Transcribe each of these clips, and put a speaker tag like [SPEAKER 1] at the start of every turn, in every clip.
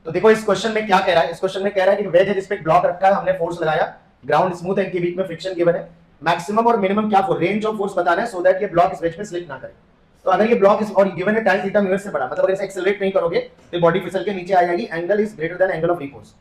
[SPEAKER 1] तो देखो इस क्वेश्चन में क्या कह रहा है, इस क्वेश्चन में कह रहा है कि वेज है जिसपे ब्लॉक रखा है, हमने फोर्स लगाया, ग्राउंड स्मूथ है, इनके बीच में फ्रिक्शन गिवन है, मैक्सिमम और मिनिमम क्या रेंज ऑफ फोर्स बताना है सो दैट ये ब्लॉक इस वेज पे स्लिप ना करे। तो अगर ये ब्लॉक इस और गिवन है tan थीटा म्यू से बड़ा, मतलब अगर इसे एक्सेलरेट नहीं करोगे तो बॉडी फिसल के नीचे आ जाएगी, angle is greater than angle of force.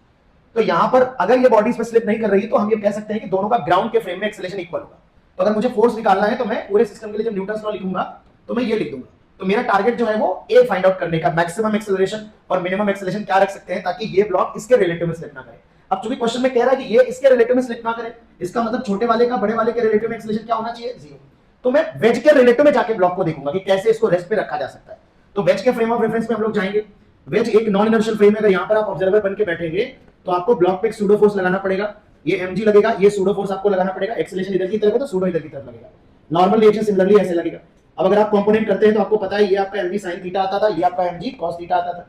[SPEAKER 1] तो यहां पर अगर ये बॉडी इस पे स्लिप नहीं कर रही तो हम ये कह सकते हैं कि दोनों का ग्राउंड के फ्रेम में एक्सेलरेशन इक्वल होगा। तो अगर मुझे फोर्स निकालना है तो मैं पूरे सिस्टम के लिए जब न्यूटन लॉ लिखूंगा तो मैं ये लिख दूंगा। तो मेरा टारगेट जो है वो ए फाइंड आउट करने का, मैक्सिमम एक्सेलरेशन और मिनिमम एक्सेलरेशन क्या रख सकते हैं ताकि ये ब्लॉक इसके रिलेटिव में स्लिप ना करे। अब चूंकि क्वेश्चन में कह रहा है कि ये इसके रिलेटिव में स्लिप ना करे, इसका मतलब छोटे वाले का बड़े वाले के रिलेटिव में एक्सेलरेशन क्या होना चाहिए, 0। तो मैं वेज के रिलेटिव में जाके ब्लॉक को देखूंगा कि कैसे इसको रेस्ट पे रखा जा सकता है। तो वेज के फ्रेम ऑफ रेफरेंस में हम लोग जाएंगे। वेज एक नॉन इनर्शियल फ्रेम है, अगर यहां पर आप ऑब्जर्वर बन के बैठेंगे तो आपको ब्लॉक पे एक सूडो फोर्स लगाना पड़ेगा, ये mg लगेगा, ये सूडो फोर्स आपको लगाना पड़ेगा, एक्सेलरेशन इधर की तरफ है तो सूडो इधर की तरफ लगेगा। नॉर्मल रिएक्शन सिमिलरली ऐसे लगेगा। अब अगर आप कंपोनेंट करते हैं तो आपको पता है ये आपका mg sin थीटा आता था, ये आपका mg cos थीटा आता था।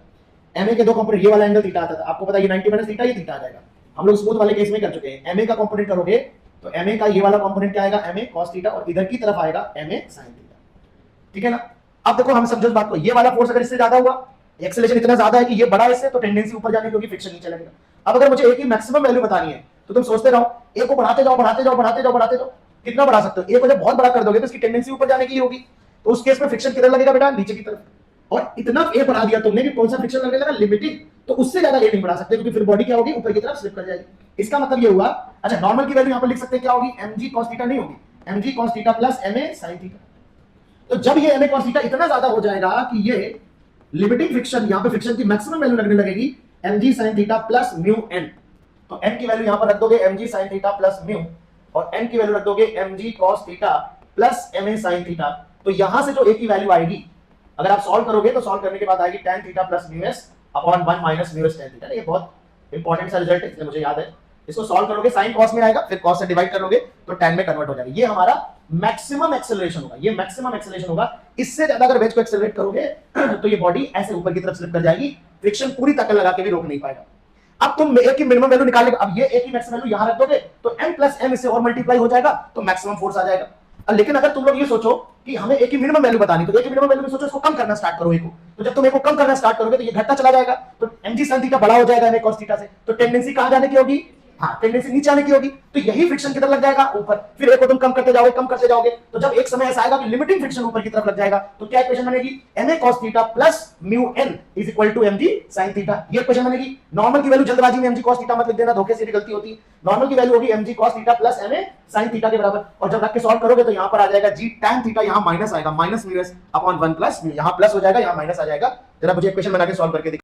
[SPEAKER 1] ma के दो कंपोनेंट, ये वाला एंगल थीटा आता था, आपको पता है ये 90 माइनस थीटा, ये थीटा आ जाएगा। हम लोग स्मूथ वाले केस में कर चुके हैं। ma का कंपोनेंट करोगे तो ma का ये वाला कंपोनेंट क्या आएगा, ma cos थीटा, और इधर की तरफ आएगा ma sin थीटा। ठीक है ना। अब देखो हम समझो इस बात को, ये वाला फोर्स अगर इससे ज्यादा हुआ, एक्सेलरेशन इतना ज्यादा है कि ये बड़ा इससे, तो टेंडेंसी ऊपर जाने की होगी, फ्रिक्शन नीचे लगेगा। अब अगर मुझे ए की मैक्सिमम वैल्यू बतानी है तो तुम सोचते रहो, ए को बढ़ाते जाओ बढ़ाते जाओ बढ़ाते जाओ बढ़ाते जाओ, कितना बढ़ा सकते हो। ए को जब बहुत बड़ा कर दोगे तो इसकी टेंडेंसी ऊपर जाने की होगी, तो उस केस में फ्रिक्शन किधर लगेगा बेटा, नीचे की तरफ। और इतना ए बढ़ा दिया तुमने कि कौन सा फ्रिक्शन लगने लगा, लिमिटेड, तो उससे ज्यादा ए नहीं बढ़ा सकते क्योंकि फिर बॉडी क्या होगी, ऊपर की तरफ स्लिप कर जाएगी। इसका मतलब ये हुआ, अच्छा नॉर्मल की वैल्यू यहां पर लिख सकते हैं क्या होगी, mg cos थीटा नहीं होगी, mg cos theta plus ma sin theta. तो जब ये ma cos थीटा इतना ज्यादा हो जाएगा कि ये लिमिटिंग फ्रिक्शन, यहां पे फ्रिक्शन की मैक्सिमम वैल्यू लगने लगेगी mg sin theta plus mu n। तो n की वैल्यू यहां पर रख दोगे mg sin theta plus mu, और n की वैल्यू रख दोगे mg cos theta plus ma sin theta. तो यहां से जो a की वैल्यू आएगी, अगर आप सॉल्व करोगे तो सॉल्व करने के बाद आएगी tan theta plus μs upon 1 minus μs tan theta. ये बहुत इंपॉर्टेंट सा रिजल्ट है, इसलिए मुझे याद है। इसको सॉल्व करोगे sin cos में आएगा, फिर cos से डिवाइड करोगे तो tan में कन्वर्ट हो जाएगा। ये हमारा मैक्सिमम एक्सेलरेशन होगा, ये मैक्सिमम एक्सेलरेशन होगा। इससे ज्यादा अगर वेज को एक्सेलरेट करोगे तो ये बॉडी ऐसे ऊपर की तरफ स्लिप कर जाएगी, फ्रिक्शन पूरी ताकत लगा के भी रोक नहीं पाएगा। अब तुम ए की मिनिमम वैल्यू निकाल, अब ये ए की मैक्सिमम वैल्यू यहां रख दोगे तो m प्लस m इससे और मल्टीप्लाई हो जाएगा तो मैक्सिमम फोर्स आ जाएगा। लेकिन अगर तुम लोग ये सोचो कि हमें ए की मिनिमम वैल्यू बतानी, तो ए की मिनिमम वैल्यू में सोचो इसको कम करना स्टार्ट करो ए को, तो जब तुम ए को कम करना स्टार्ट करोगे तो ये घटता चला जाएगा, तो mg sin थीटा बड़ा हो जाएगा ma cos थीटा से, तो टेंडेंसी कहां जाने की होगी, हाँ टेंडेंसी नीचे आने की होगी। तो यही फ्रिक्शन किधर लग जाएगा, ऊपर। फिर ए को तुम कम करते जाओगे कम करते जाओगे, तो जब एक समय ऐसा आएगा कि लिमिटिंग फ्रिक्शन ऊपर की तरफ लग जाएगा तो क्या इक्वेशन बनेगी, ma cos theta plus mu n is equal to mg sin theta. ये इक्वेशन बनेगी। नॉर्मल की वैल्यू जल्दबाजी में mg cos थीटा मत लिख देना, धोखे से भी गलती होती है। नॉर्मल की वैल्यू होगी mg cos theta plus ma sin theta के बराबर, और जब रख के सॉल्व करोगे तो यहां पर आ जाएगा g tan थीटा, यहां माइनस आएगा, माइनस μs अपॉन 1 प्लस, यहां प्लस हो जाएगा, यहां माइनस आ जाएगा। जरा मुझे इक्वेशन बना के सॉल्व करके